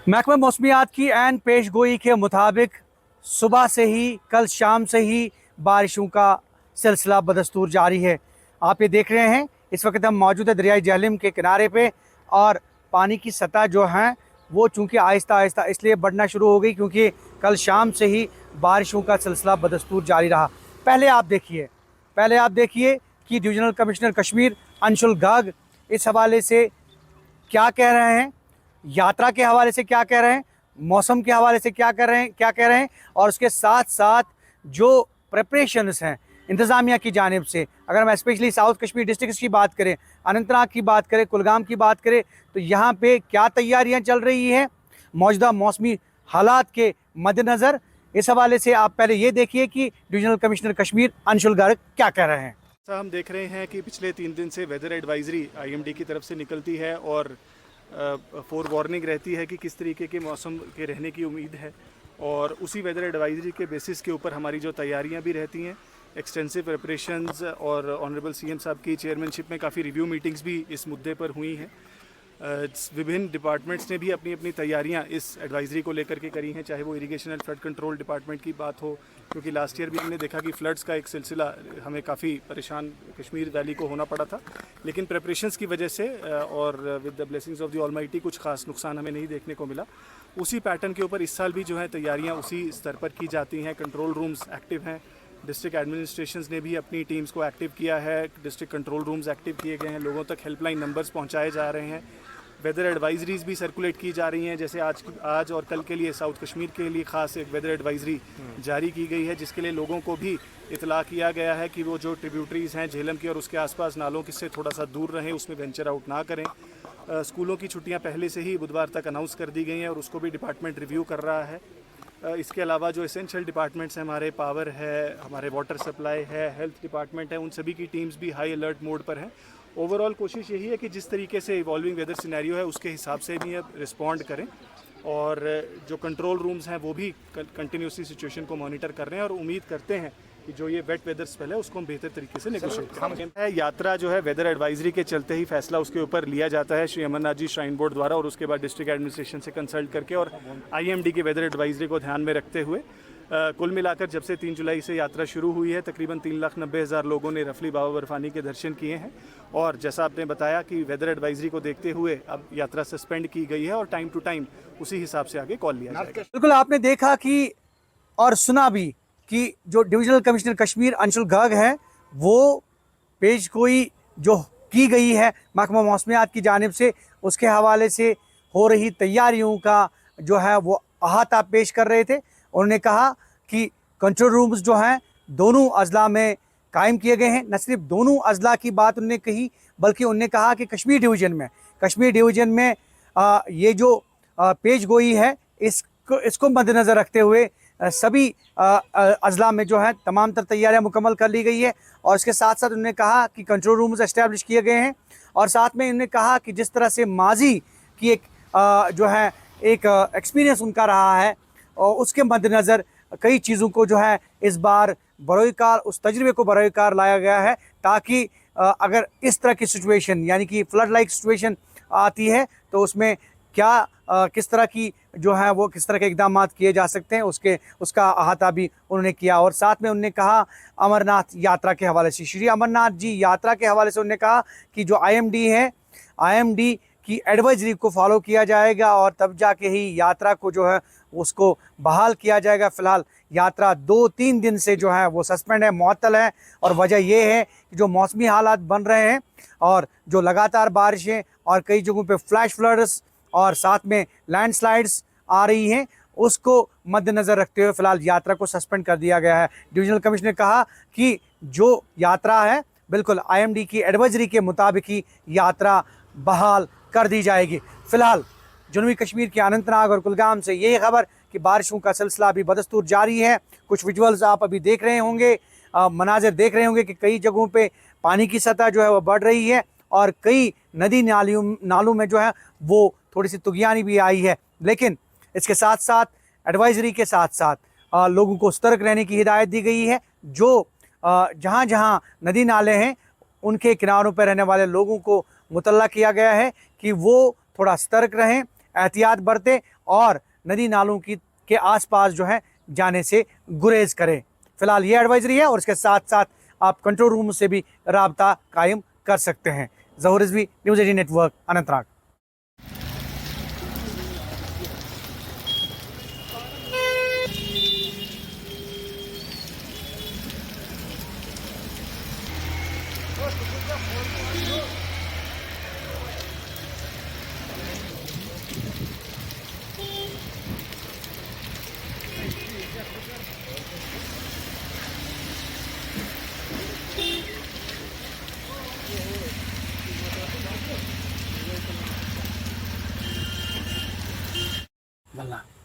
महकमा मौसमियात की ऐन पेश गोई के मुताबिक सुबह से ही कल शाम से ही बारिशों का सिलसिला बदस्तूर जारी है। आप ये देख रहे हैं, इस वक्त हम मौजूद है दरियाई जहलम के किनारे पे और पानी की सतह जो है वो चूँकि आहिस्ता आहिस्ता इसलिए बढ़ना शुरू हो गई क्योंकि कल शाम से ही बारिशों का सिलसिला बदस्तूर जारी रहा। पहले आप देखिए कि डिविजनल कमिश्नर कश्मीर अंशुल गाग इस हवाले से क्या कह रहे हैं, यात्रा के हवाले से क्या कह रहे हैं, मौसम के हवाले से क्या कह रहे हैं और उसके साथ साथ जो प्रिपरेशंस हैं इंतज़ामिया की जानिब से। अगर हम स्पेशली साउथ कश्मीर डिस्ट्रिक्ट की बात करें, अनंतनाग की बात करें, कुलगाम की बात करें, तो यहाँ पे क्या तैयारियाँ चल रही हैं मौजूदा मौसमी हालात के मद्देनज़र, इस हवाले से आप पहले ये देखिए कि डिविजनल कमिश्नर कश्मीर अंशुल गर्ग क्या कह रहे हैं। हम देख रहे हैं कि पिछले 3 दिन से वेदर एडवाइजरी आईएमडी की तरफ से निकलती है और फोर वार्निंग रहती है कि किस तरीके के मौसम के रहने की उम्मीद है, और उसी वेदर एडवाइजरी के बेसिस के ऊपर हमारी जो तैयारियां भी रहती हैं, एक्सटेंसिव प्रिपरेशंस, और ऑनरेबल सीएम साहब की चेयरमैनशिप में काफ़ी रिव्यू मीटिंग्स भी इस मुद्दे पर हुई हैं। विभिन्न डिपार्टमेंट्स ने भी अपनी अपनी तैयारियां इस एडवाइजरी को लेकर के करी हैं, चाहे वो irrigation and flood control department की बात हो, क्योंकि लास्ट ईयर भी हमने देखा कि फ्लड्स का एक सिलसिला हमें काफ़ी परेशान कश्मीर वैली को होना पड़ा था, लेकिन प्रेपरेशंस की वजह से और with the blessings of the almighty कुछ खास नुकसान हमें नहीं देखने को मिला। उसी पैटर्न के ऊपर इस साल भी जो है तैयारियाँ उसी स्तर पर की जाती हैं। कंट्रोल रूम्स एक्टिव हैं, डिस्ट्रिक्ट एडमिनिस्ट्रेशंस ने भी अपनी टीम्स को एक्टिव किया है, डिस्ट्रिक्ट कंट्रोल रूम्स एक्टिव किए गए हैं, लोगों तक हेल्पलाइन नंबर्स पहुंचाए जा रहे हैं, वेदर एडवाइजरीज भी सर्कुलेट की जा रही हैं। जैसे आज और कल के लिए साउथ कश्मीर के लिए ख़ास एक वेदर एडवाइजरी जारी की गई है, जिसके लिए लोगों को भी इतला किया गया है कि वो जो ट्रिब्यूटरीज़ हैं झेलम की और उसके आसपास नालों से थोड़ा सा दूर रहें, उसमें वेंचर आउट ना करें। स्कूलों की छुट्टियां पहले से ही बुधवार तक अनाउंस कर दी गई हैं और उसको भी डिपार्टमेंट रिव्यू कर रहा है। इसके अलावा जो एसेंशियल डिपार्टमेंट्स हैं, हमारे पावर है, हमारे वाटर सप्लाई है, हेल्थ डिपार्टमेंट है, उन सभी की टीम्स भी हाई अलर्ट मोड पर हैं। ओवरऑल कोशिश यही है कि जिस तरीके से इवॉल्विंग वेदर सिनेरियो है उसके हिसाब से भी अब रिस्पॉन्ड करें, और जो कंट्रोल रूम्स हैं वो भी कंटिन्यूसली सिचुएशन को मॉनिटर कर रहे हैं और उम्मीद करते हैं कि जो ये वेट वेदर स्पेल है उसको हम बेहतर तरीके से नेगोशिएट करें। यात्रा जो है वेदर एडवाइजरी के चलते ही फैसला उसके ऊपर लिया जाता है श्री अमरनाथ जी श्राइन बोर्ड द्वारा, और उसके बाद डिस्ट्रिक्ट एडमिनिस्ट्रेशन से कंसल्ट करके और आईएमडी की वेदर एडवाइजरी को ध्यान में रखते हुए कुल मिलाकर जब से 3 जुलाई से यात्रा शुरू हुई है तकरीबन 3,90,000 लोगों ने रफली बाबा बर्फानी के दर्शन किए हैं। और जैसा आपने बताया कि वेदर एडवाइजरी को देखते हुए अब यात्रा सस्पेंड की गई है और टाइम टू टाइम उसी हिसाब से आगे कॉल लिया जाएगा। बिल्कुल, आपने देखा कि और सुना भी कि जो डिविजनल कमिश्नर कश्मीर अंशुल गर्ग है वो पेश गोई जो की गई है महकमा मौसमियात की जानिब से, उसके हवाले से हो रही तैयारियों का जो है वो अहाता पेश कर रहे थे। उन्होंने कहा कि कंट्रोल रूम्स जो हैं दोनों अजला में कायम किए गए हैं। न सिर्फ दोनों अजला की बात उन्होंने कही, बल्कि उन्होंने कहा कि कश्मीर डिवीज़न में ये जो पेश गोई है इसको मद्देनज़र रखते हुए सभी अजला में जो है तमाम तर तैयारियाँ मुकम्मल कर ली गई है। और इसके साथ साथ उन्होंने कहा कि कंट्रोल रूम्स इस्टेब्लिश किए गए हैं, और साथ में उन्होंने कहा कि जिस तरह से माजी की एक जो है एक एक्सपीरियंस उनका रहा है और उसके मद्देनज़र कई चीज़ों को जो है इस बार बरोकार उस तजर्बे को बरोकार लाया गया है, ताकि अगर इस तरह की सिचुएशन यानी कि फ्लड लाइक सिचुएशन आती है तो उसमें क्या किस तरह की जो है वो किस तरह के इकदाम किए जा सकते हैं उसका अहाता भी उन्होंने किया। और साथ में उन्होंने कहा अमरनाथ यात्रा के हवाले से, श्री अमरनाथ जी यात्रा के हवाले से उन्होंने कहा कि जो आईएमडी है, आईएमडी की एडवाइजरी को फॉलो किया जाएगा और तब जाके ही यात्रा को जो है उसको बहाल किया जाएगा। फ़िलहाल यात्रा 2-3 दिन से जो है वो सस्पेंड है, मुअत्तल है, और वजह ये है कि जो मौसमी हालात बन रहे हैं और जो लगातार बारिशें और कई जगहों पे फ्लैश फ्लड्स और साथ में लैंडस्लाइड्स आ रही हैं, उसको मद्देनज़र रखते हुए फ़िलहाल यात्रा को सस्पेंड कर दिया गया है। डिविजनल कमिश्नर ने कहा कि जो यात्रा है बिल्कुल आईएमडी की एडवाइजरी के मुताबिक ही यात्रा बहाल कर दी जाएगी। फ़िलहाल जनूबी कश्मीर के अनंतनाग और कुलगाम से यही खबर कि बारिशों का सिलसिला अभी बदस्तूर जारी है। कुछ विजुअल्स आप अभी देख रहे होंगे, मनाजिर देख रहे होंगे कि कई जगहों पे पानी की सतह जो है वो बढ़ रही है और कई नदी नालों में जो है वो थोड़ी सी तुगियानी भी आई है। लेकिन इसके साथ साथ एडवाइजरी के साथ साथ लोगों को सतर्क रहने की हिदायत दी गई है। जो जहाँ जहाँ नदी नाले हैं उनके किनारों पर रहने वाले लोगों को मुतल्ला किया गया है कि वो थोड़ा सतर्क रहें, एहतियात बरतें और नदी नालों की के आसपास जो है जाने से गुरेज करें। फिलहाल ये एडवाइजरी है और इसके साथ साथ आप कंट्रोल रूम से भी राबता कायम कर सकते हैं। ज़हूर रिजवी, न्यूज़ 18 नेटवर्क, अनंतनाग। वल्लाह